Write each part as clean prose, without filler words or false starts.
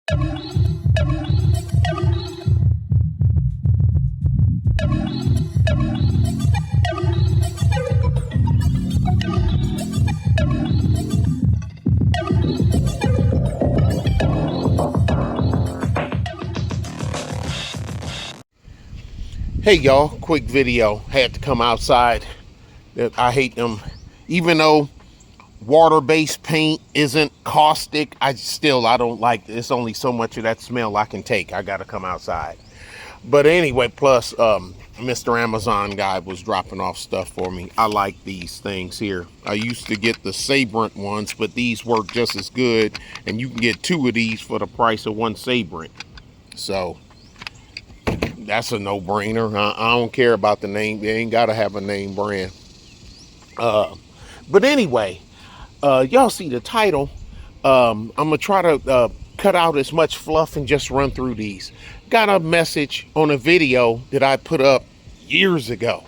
Hey y'all, quick video. Had to come outside. I hate them. Even though water-based paint isn't caustic, I don't like it. It's only so much of that smell I can take. I gotta come outside. But anyway, plus Mr. Amazon guy was dropping off stuff for me. I like these things here. I used to get the Sabrent ones, but these work just as good, and you can get 2 of these for the price of 1 Sabrent. So that's a no-brainer. I don't care about the name. They ain't gotta have a name brand. But anyway, y'all see the title. I'm gonna try to cut out as much fluff and just run through these. Got a message on a video that I put up years ago.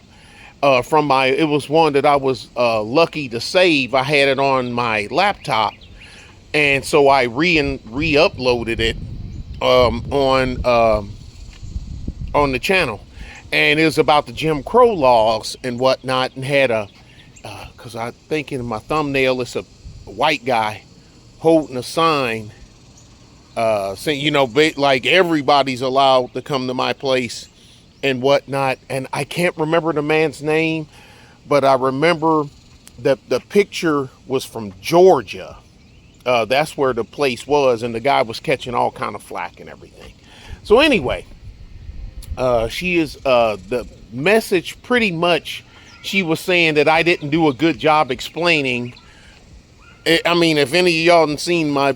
It was one that I was lucky to save. I had it on my laptop, and so I re-uploaded it on the channel, and it was about the Jim Crow laws and whatnot, and had because I think in my thumbnail it's a white guy holding a sign saying, like everybody's allowed to come to my place and whatnot. And I can't remember the man's name, but I remember that the picture was from Georgia. That's where the place was, and the guy was catching all kind of flack and everything. So anyway, she is the message pretty much, she was saying that I didn't do a good job explaining. I mean, if any of y'all haven't seen my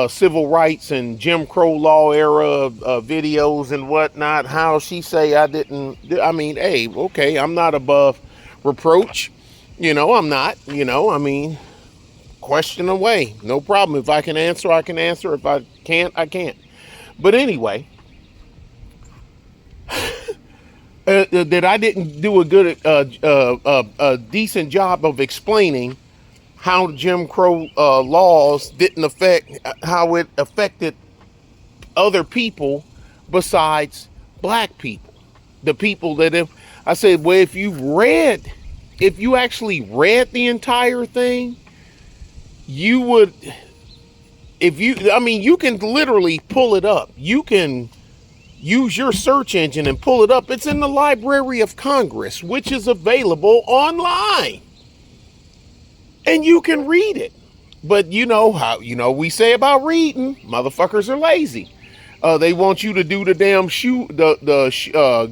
civil rights and Jim Crow law era videos and whatnot, how she say I didn't, I mean, hey, okay, I'm not above reproach. I'm not, I mean, question away. No problem. If I can answer, I can answer. If I can't, I can't. But anyway, that I didn't do a good, decent job of explaining how Jim Crow laws didn't affect, how it affected other people besides black people. The people that I said, well, if you actually read the entire thing, you would, you can literally pull it up. You can use your search engine and pull it up. It's in the Library of Congress, which is available online. And you can read it. But you know how, we say about reading, motherfuckers are lazy. They want you to do the damn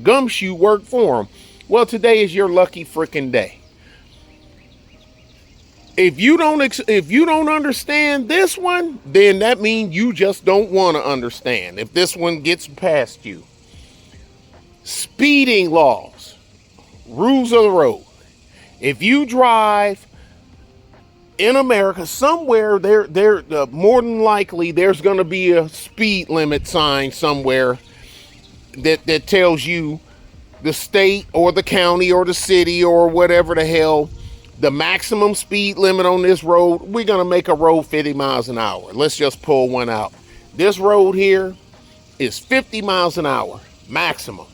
gumshoe work for them. Well, today is your lucky freaking day. If you don't understand this one, then that means you just don't want to understand. If this one gets past you. Speeding laws, rules of the road. If you drive in America somewhere, there more than likely there's going to be a speed limit sign somewhere that tells you the state or the county or the city or whatever the hell the maximum speed limit on this road. We're going to make a road 50 miles an hour. Let's just pull one out. This road here is 50 miles an hour maximum.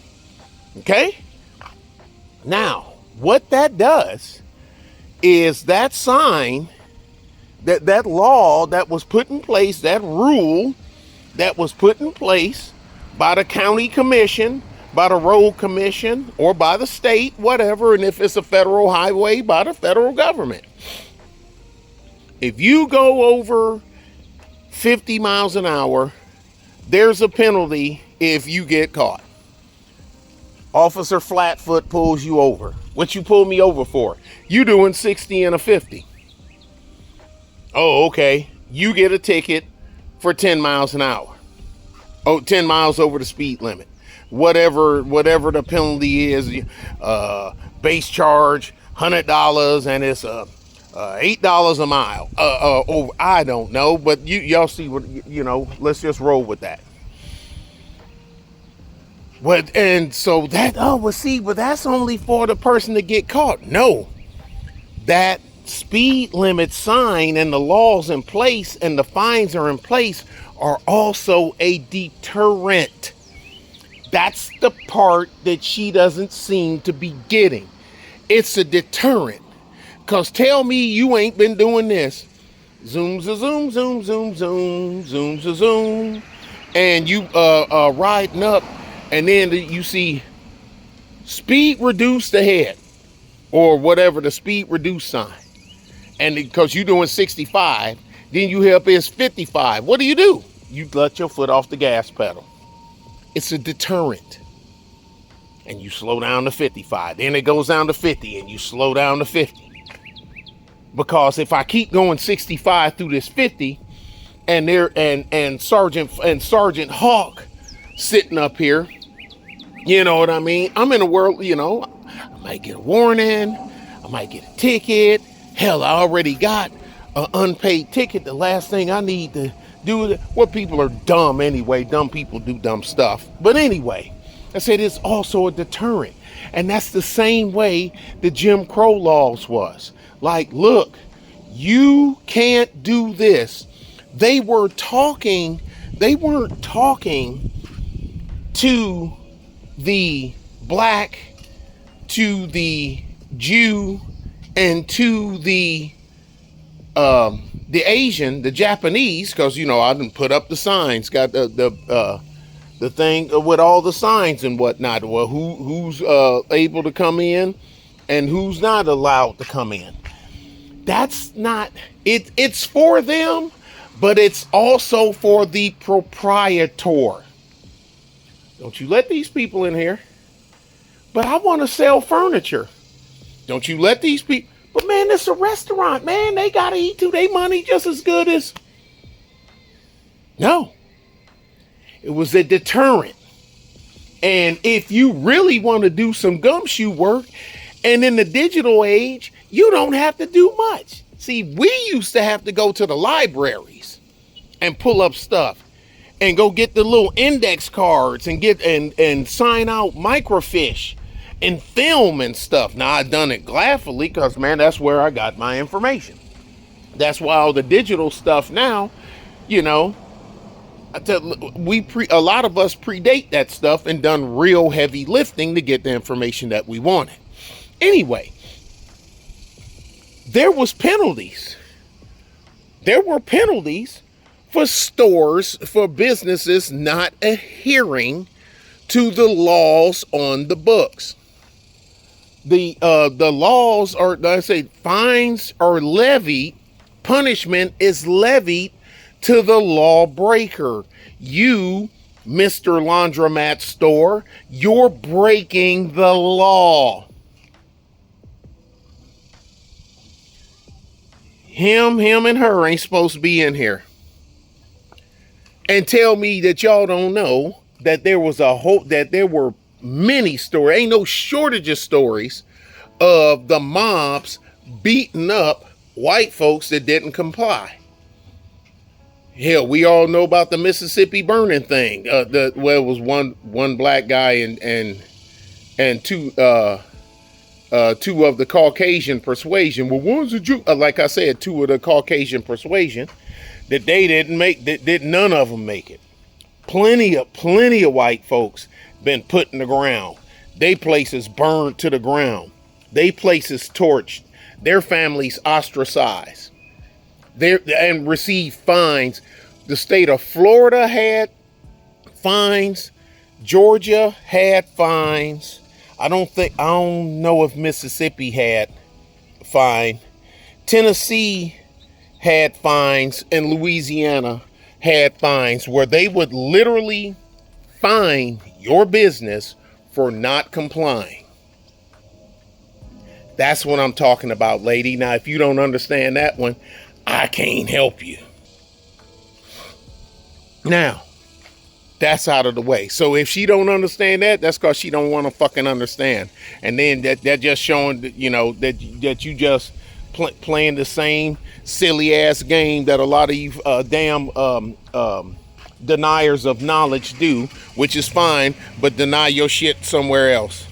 Okay? Now, what that does is that sign, that law that was put in place, that rule that was put in place by the county commission, by the road commission, or by the state, whatever, and if it's a federal highway, by the federal government. If you go over 50 miles an hour, there's a penalty if you get caught. Officer Flatfoot pulls you over. What you pull me over for? You doing 60 and a 50. Oh, okay. You get a ticket for 10 miles an hour. 10 miles over the speed limit. Whatever the penalty is, base charge $100, and it's $8 a mile. I don't know, but y'all see what let's just roll with that. And so that, but that's only for the person to get caught. No, that speed limit sign and the laws in place and the fines are in place are also a deterrent. That's the part that she doesn't seem to be getting. It's a deterrent. Because tell me you ain't been doing this. Zoom, zoom, zoom, zoom, zoom, zoom, zoom. And you riding up and then you see speed reduced ahead or whatever the speed reduced sign. And because you're doing 65, then you hear up is 55. What do? You let your foot off the gas pedal. It's a deterrent. And you slow down to 55. Then it goes down to 50 and you slow down to 50. Because if I keep going 65 through this 50 and there and Sergeant Hawk sitting up here, you know what I mean? I'm in a world, you know, I might get a warning, I might get a ticket. Hell, I already got an unpaid ticket. The last thing I need to do is, what people are dumb anyway. Dumb people do dumb stuff. But anyway, I said it's also a deterrent. And that's the same way the Jim Crow laws was. Like, look, you can't do this. They weren't talking to the black, to the Jew, and to the Asian, the Japanese, because you know I didn't put up the signs, got the thing with all the signs and whatnot. Well, who's able to come in and who's not allowed to come in. That's not it. It's for them, but it's also for the proprietor. Don't you let these people in here. But I want to sell furniture. Don't you let these people. But man, it's a restaurant, man. They gotta eat too. They money just as good as. No. It was a deterrent. And if you really want to do some gumshoe work, and in the digital age, you don't have to do much. See, we used to have to go to the libraries and pull up stuff and go get the little index cards and get and sign out microfiche and film and stuff. Now, I done it gladly because, man, that's where I got my information. That's why all the digital stuff now, you know, a lot of us predate that stuff and done real heavy lifting to get the information that we wanted. Anyway, there was penalties. There were penalties for stores, for businesses not adhering to the laws on the books. The laws are, I say, fines are levied, punishment is levied to the lawbreaker. You, Mr. Laundromat Store, you're breaking the law. Him and her ain't supposed to be in here. And tell me that y'all don't know that there were many stories, ain't no shortage of stories of the mobs beating up white folks that didn't comply. Hell, we all know about the Mississippi burning thing. It was one black guy and two of the Caucasian persuasion. Well, one's a Jew. Like I said, two of the Caucasian persuasion that they didn't make. That none of them make it. Plenty of white folks been put in the ground. They places burned to the ground. They places torched. Their families ostracized. And received fines. The state of Florida had fines. Georgia had fines. I don't know if Mississippi had fine. Tennessee had fines, and Louisiana had fines where they would literally fine your business for not complying. That's what I'm talking about, lady. Now, if you don't understand that one, I can't help you. Now, that's out of the way. So if she don't understand that, that's because she don't want to fucking understand. And then that just showing, you know, that you just playing the same silly ass game that a lot of you deniers of knowledge do, which is fine, but deny your shit somewhere else.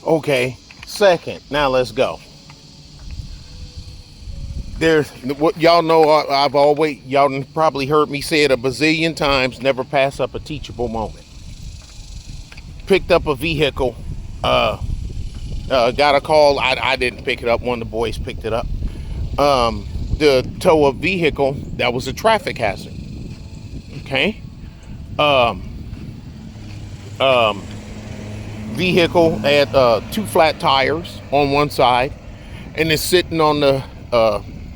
Okay, second, now let's go. there's what y'all know. I've always, y'all probably heard me say it a bazillion times, never pass up a teachable moment. Picked up a vehicle, got a call. I didn't pick it up. One of the boys picked it up. To tow a vehicle that was a traffic hazard. Okay. Vehicle had 2 flat tires on one side, and it's sitting on the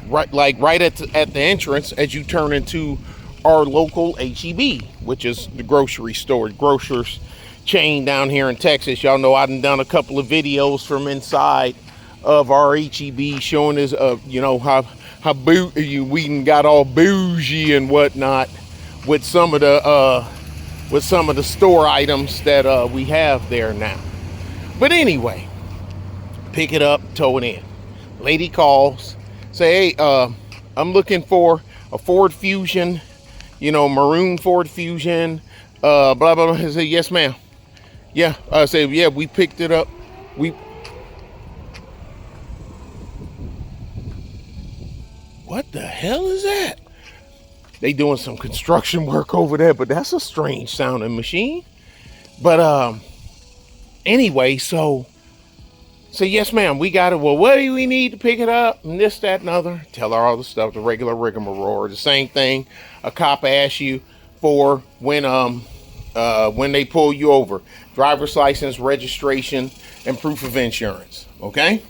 right at the entrance as you turn into our local HEB, which is the grocery store, grocers chain down here in Texas. Y'all know I've done a couple of videos from inside of our HEB showing us, how we got all bougie and whatnot with some of the store items that we have there now. But anyway, pick it up, tow it in. Lady calls, say, hey, I'm looking for a Ford Fusion, maroon Ford Fusion, blah, blah, blah. I say, yes, ma'am. Yeah, I say, yeah, we picked it up. What the hell is that? They doing some construction work over there, but that's a strange sounding machine. But anyway, so yes, ma'am, we got it. Well, what do we need to pick it up? And this, that, and other. Tell her all the stuff, the regular rigmarole. The same thing a cop asks you for when they pull you over. Driver's license, registration, and proof of insurance. Okay?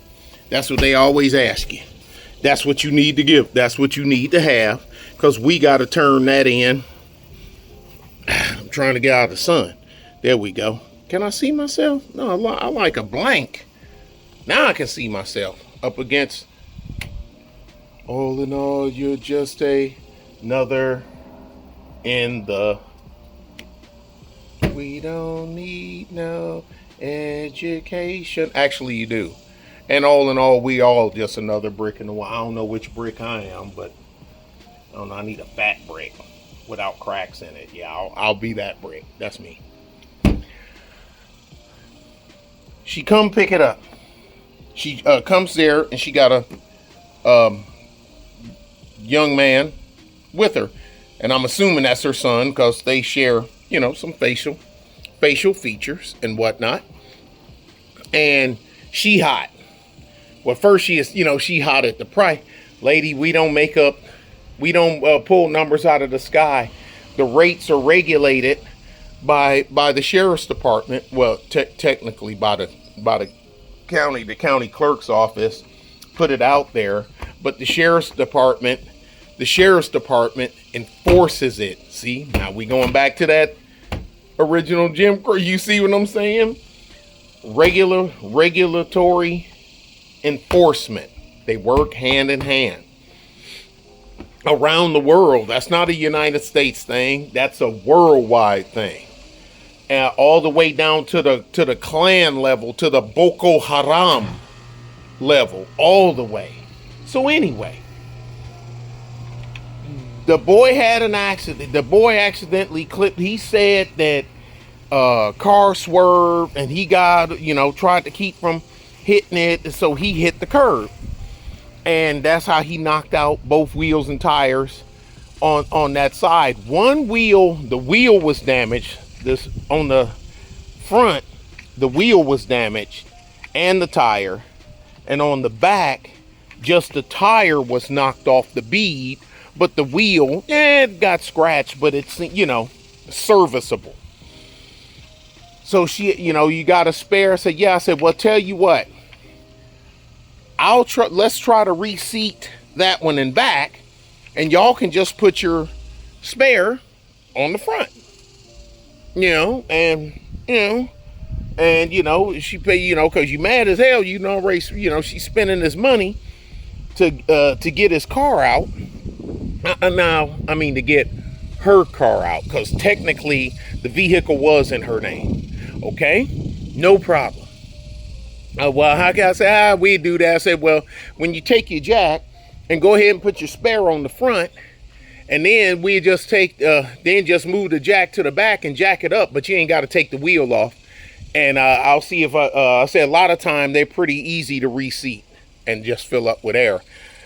That's what they always ask you. That's what you need to give. That's what you need to have, because we got to turn that in. I'm trying to get out of the sun. There we go. Can I see myself? No, I like a blank. Now I can see myself up against. All in all, you're just another in the. We don't need no education. Actually, you do. And all in all, we all just another brick in the wall. I don't know which brick I am, but I don't know. I need a fat brick without cracks in it. Yeah, I'll be that brick. That's me. She come pick it up. She comes there, and she got a young man with her, and I'm assuming that's her son, because they share, some facial features and whatnot. And she hot. Well, first she is, she hot at the price. Lady, we don't pull numbers out of the sky. The rates are regulated by the sheriff's department. Well, technically by the county clerk's office put it out there, but the sheriff's department enforces it. See, now we going back to that original Jim Crow. You see what I'm saying? Regulatory enforcement. They work hand in hand around the world. That's not a United States thing. That's a worldwide thing. And all the way down to the clan level, to the Boko Haram level, all the way. So anyway, the boy had an accident. The boy accidentally clipped. He said that car swerved, and he got, tried to keep from hitting it, so he hit the curb, and that's how he knocked out both wheels and tires on that side. One wheel, the wheel was damaged. This on the front, the wheel was damaged, and the tire, and on the back, just the tire was knocked off the bead, but the wheel, it got scratched, but it's serviceable. So she, you got a spare? I said, yeah. I said, well, tell you what, let's try to reseat that one in back, and y'all can just put your spare on the front. She pay, because you mad as hell, she's spending this money to get his car out. To get her car out, because technically the vehicle was in her name. Okay, no problem. Well, how can I say, we do that? I said, well, when you take your jack and go ahead and put your spare on the front, and then we just just move the jack to the back and jack it up, but you ain't got to take the wheel off. And I'll see if I said a lot of time they're pretty easy to reseat and just fill up with air.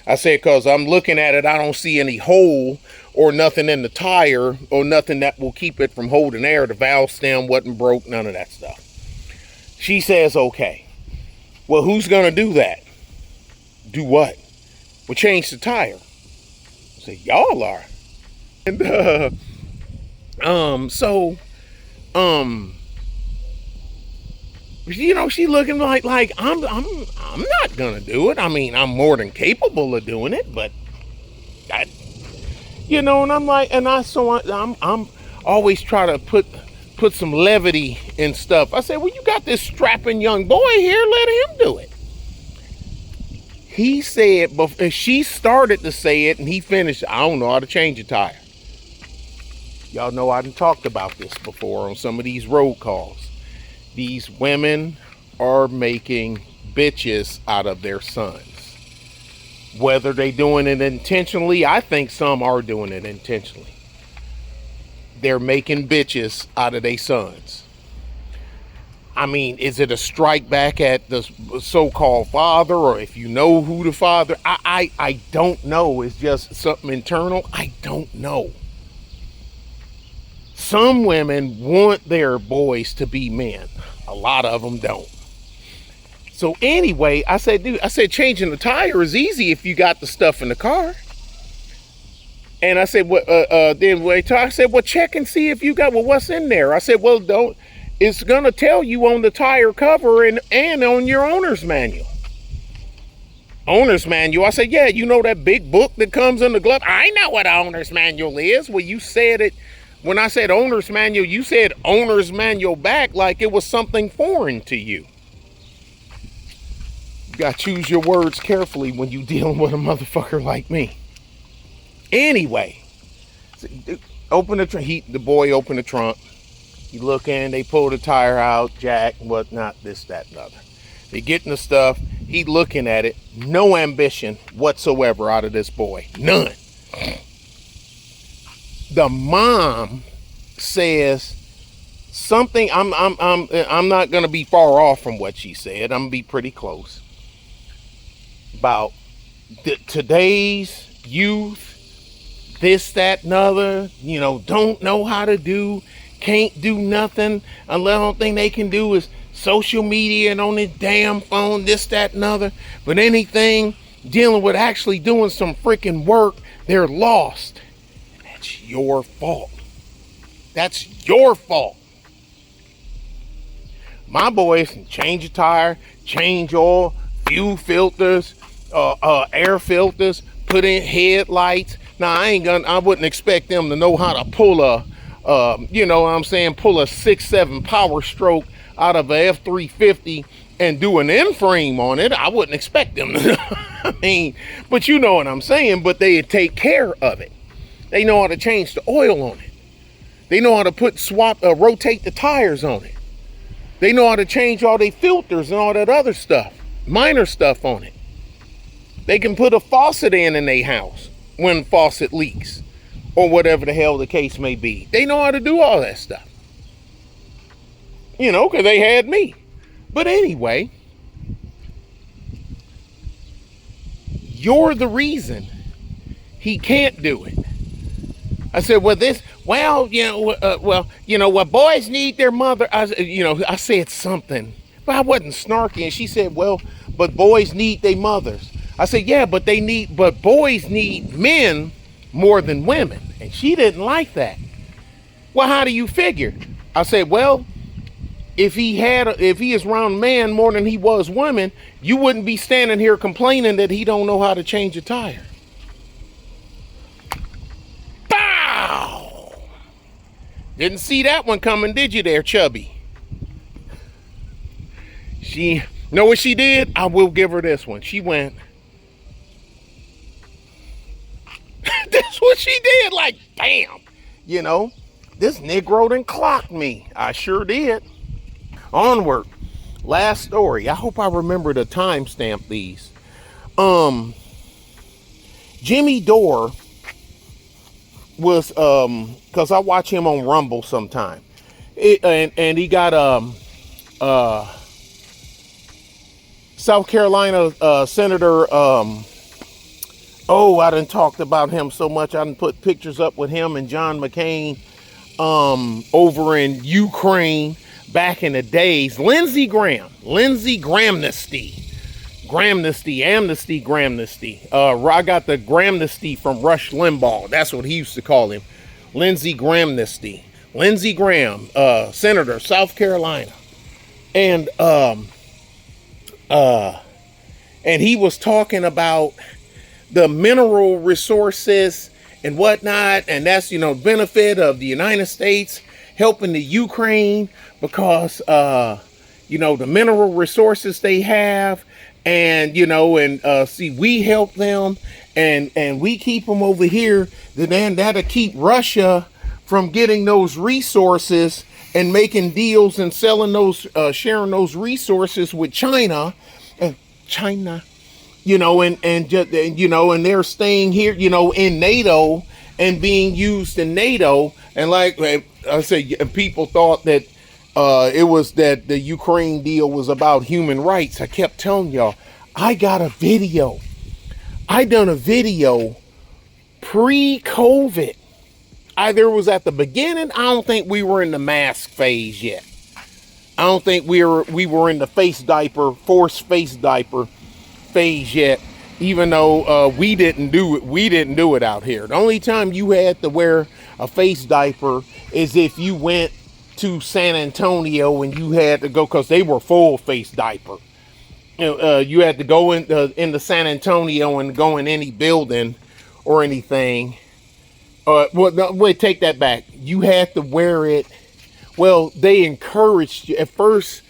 I said, because I'm looking at it, I don't see any hole or nothing in the tire or nothing that will keep it from holding air. The valve stem wasn't broke, none of that stuff. She says, okay. Well, who's going to do that? Do what? Well, change the tire. I said, y'all are. And, she looking like I'm not gonna do it. I mean, I'm more than capable of doing it, but and I'm like, I'm always try to put some levity in stuff. I said, well, you got this strapping young boy here, let him do it. He said, but she started to say it, and he finished, I don't know how to change a tire. Y'all know I done talked about this before on some of these road calls. These women are making bitches out of their sons. Whether they doing it intentionally, I think some are doing it intentionally. They're making bitches out of their sons. I mean, is it a strike back at the so-called father, or if you know who the father? I don't know. It's just something internal. I don't know. Some women want their boys to be men. A lot of them don't. So anyway, I said, changing the tire is easy if you got the stuff in the car. And I said, I said, well, check and see if you got, well, what's in there? I said, well, it's going to tell you on the tire cover and on your owner's manual. Owner's manual. I said, yeah, you know that big book that comes in the glove? I know what owner's manual is. Well, you said it. When I said owner's manual, you said owner's manual back like it was something foreign to you. You got to choose your words carefully when you dealing with a motherfucker like me. Anyway, open the trunk. The boy opened the trunk. You look in, they pull the tire out, jack, whatnot, this, that, and other. They getting the stuff. He looking at it. No ambition whatsoever out of this boy. None. The mom says something. I'm not gonna be far off from what she said. I'm gonna be pretty close. About today's youth, this, that, and other. Don't know how to do, can't do nothing. Unless the only thing they can do is social media and on this damn phone, this, that, and other. But anything dealing with actually doing some freaking work, they're lost. That's your fault. That's your fault. My boys can change a tire, change oil, fuel filters, air filters, put in headlights. Now I wouldn't expect them to know how to pull pull a 6.7 Power Stroke out of a F-350 and do an in-frame on it. I wouldn't expect them to. I mean, but you know what I'm saying. But they take care of it. They know how to change the oil on it. They know how to rotate the tires on it. They know how to change all their filters and all that other stuff, minor stuff on it. They can put a faucet in their house when the faucet leaks or whatever the hell the case may be. They know how to do all that stuff. Because they had me. But anyway, you're the reason he can't do it. I said, boys need their mother. I said something, but I wasn't snarky. And she said, well, but boys need their mothers. I said, yeah, but boys need men more than women. And she didn't like that. Well, how do you figure? I said, well, if he is around man more than he was women, you wouldn't be standing here complaining that he don't know how to change a tire. Bow! Didn't see that one coming, did you there, Chubby? She know what she did? I will give her this one. She went. That's what she did. Like, bam. This Negro done clocked me. I sure did. Onward. Last story. I hope I remember to timestamp these. Jimmy Dore was because I watch him on Rumble sometime. And he got South Carolina Senator Oh, I done talked about him so much. I done put pictures up with him and John McCain over in Ukraine back in the days. Lindsey Gramnesty. I got the Gramnesty from Rush Limbaugh. That's what he used to call him. Lindsey Gramnesty. Lindsey Graham, Senator, South Carolina. And he was talking about the mineral resources and whatnot, and that's, benefit of the United States helping the Ukraine because the mineral resources they have, and see, we help them and we keep them over here, then that'll keep Russia from getting those resources and making deals and selling those, sharing those resources with China, and and they're staying here, in NATO and being used in NATO. And like I said, people thought that it was that the Ukraine deal was about human rights. I kept telling y'all, I got a video. I done a video pre-COVID. Either it was at the beginning. I don't think we were in the mask phase yet. I don't think we were in the forced face diaper phase yet, even though we didn't do it out here. The only time you had to wear a face diaper is if you went to San Antonio and you had to go, because they were full face diaper. You had to go into San Antonio and go in any building or anything. Wait, take that back. You had to wear it. Well, they encouraged you. At first,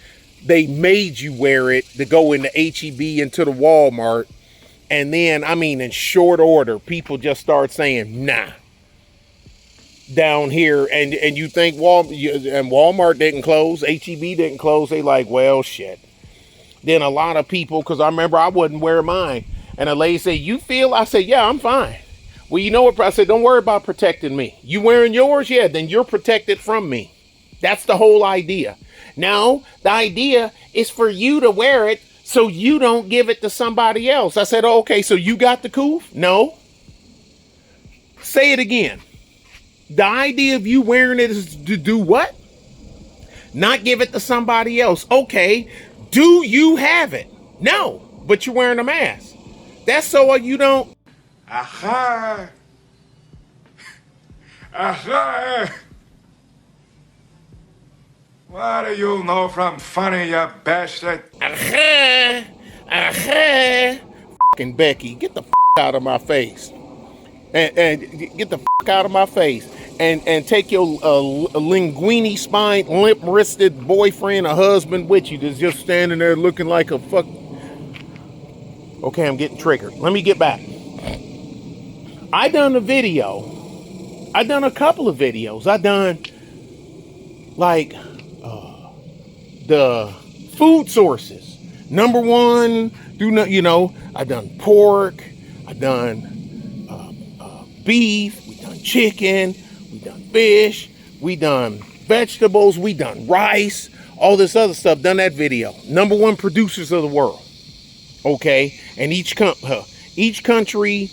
they made you wear it to go into HEB, into the Walmart. And then, in short order, people just start saying, nah. Down here, and you think Walmart didn't close, HEB didn't close. They like, well, shit. Then a lot of people, because I remember I wouldn't wear mine. And a lady said, you feel? I said, yeah, I'm fine. Well, you know what? I said, don't worry about protecting me. You wearing yours? Yeah, then you're protected from me. That's the whole idea. Now, the idea is for you to wear it so you don't give it to somebody else. I said, oh, okay, so you got the coof? No. Say it again. The idea of you wearing it is to do what? Not give it to somebody else. Okay, do you have it? No, but you're wearing a mask. That's so you don't. Aha! Aha! What do you know from funny, you bastard? Aha! Aha! Fucking Becky, get the out of my face. And get the out of my face. And take your linguini spine, limp wristed boyfriend or husband with you that's just standing there looking like a fuck. Okay, I'm getting triggered. Let me get back. I done a video. I done a couple of videos. I done like the food sources. Number one, I done pork. I done beef. We done chicken. We done fish. We done vegetables. We done rice. All this other stuff. Done that video. Number one producers of the world. Okay, and each country,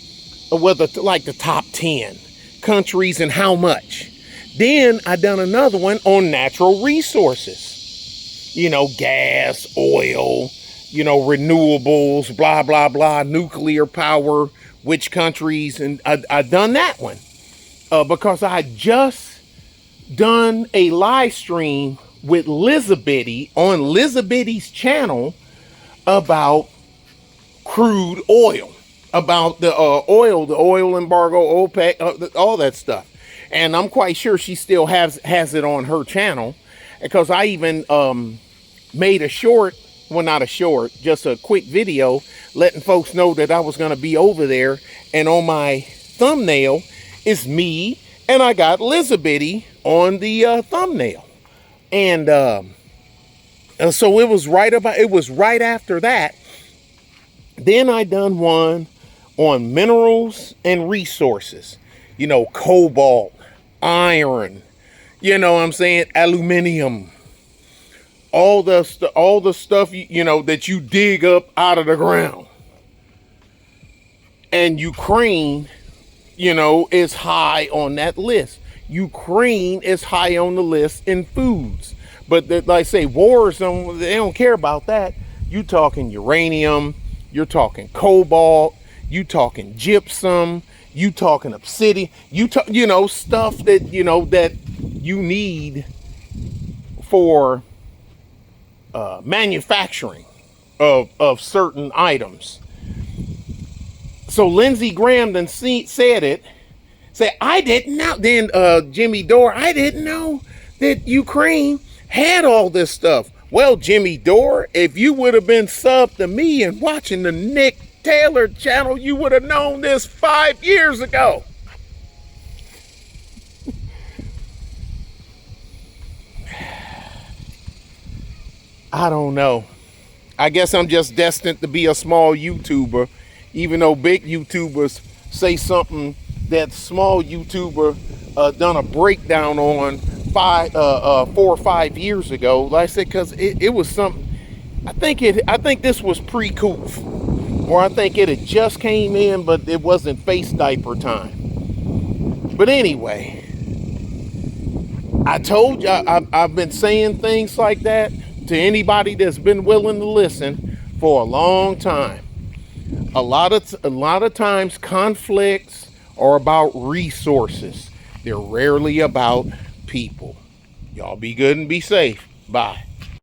whether like the top 10 countries and how much. Then I done another one on natural resources. Gas, oil, renewables, blah, blah, blah, nuclear power, which countries. And I done that one because I just done a live stream with Lizabetty on Lizabetty's channel about crude oil, about the oil embargo, OPEC, all that stuff. And I'm quite sure she still has it on her channel, because I even made a short, well, not a short, just a quick video letting folks know that I was going to be over there. And on my thumbnail is me, and I got Lizabetty on the thumbnail. And so it was right after that. Then I done one on minerals and resources, cobalt, iron, what I'm saying, aluminum, all the stuff, that you dig up out of the ground. And Ukraine, is high on that list. Ukraine is high on the list in foods. But like I say, wars, they don't care about that. You talking uranium, you're talking cobalt, you talking gypsum, you talking obsidian, stuff that, that you need for manufacturing of certain items. So Lindsey Graham then said it. Say, I didn't know. Then Jimmy Dore, I didn't know that Ukraine had all this stuff. Well, Jimmy Dore, if you would have been subbed to me and watching the Nick Taylor channel, you would have known this 5 years ago. I don't know. I guess I'm just destined to be a small YouTuber, even though big YouTubers say something that small YouTuber done a breakdown on 4 or 5 years ago. Like I said, because it was something. I think this was pre-coof, or I think it had just came in, but it wasn't face diaper time. But anyway, I told you I've been saying things like that to anybody that's been willing to listen for a long time. A lot of times conflicts are about resources. They're rarely about people. Y'all be good and be safe. Bye.